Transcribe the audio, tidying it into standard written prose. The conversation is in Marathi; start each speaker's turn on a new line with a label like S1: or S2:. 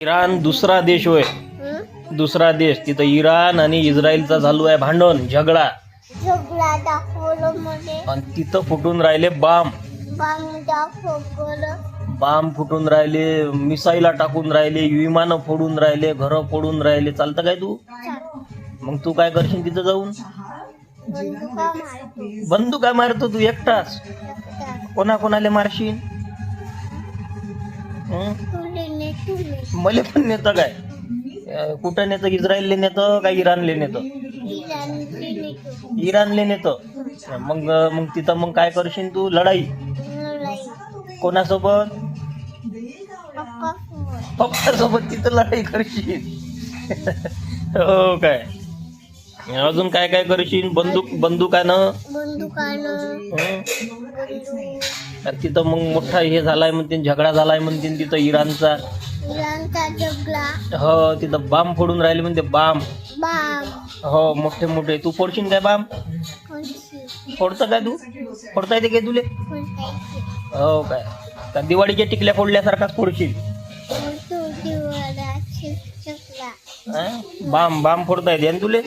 S1: इराण दुसरा देश होय. दुसरा देश. तिथं इराण आणि इस्रायलचा चालू आहे भांडण, झगडा.
S2: दाखवलं मध्ये
S1: आणि तिथं फुटून राहिले बाम.
S2: दाखवलं
S1: बाम फुटून राहिले, मिसाईला टाकून राहिले, विमानं फोडून राहिले, घरं फोडून राहिले. चालतं काय तू? मग तू काय करशील तिथं जाऊन? बंदुका मारतो तू एकटाच? कोणाकोणाला मारशील? मले पण नेतं काय? कुठं नेतं? इस्रायलले नेतं का इराणले नेतं? इराणले नेतं. मग मग तिथं मग काय करशील तू? लढाई कोणासोबत? पप्पासोबत तिथं लढाई करशील. हो काय? अजून काय काय करशील? बंदुकानं. तिथं मग मोठा हे झालाय म्हणते, झगडा झालाय म्हणते तिथं इराणचा. हो, तिथं बाम फोडून राहिले म्हणते, बाम. हो, मोठे मोठे. तू फोडशील काय बाम? फोडतं काय तू? फोडता येते काय तुले? हो काय? का दिवाळीच्या टिकल्या फोडल्यासारखा फोडशील? बाम बाम फोडता येते तुले?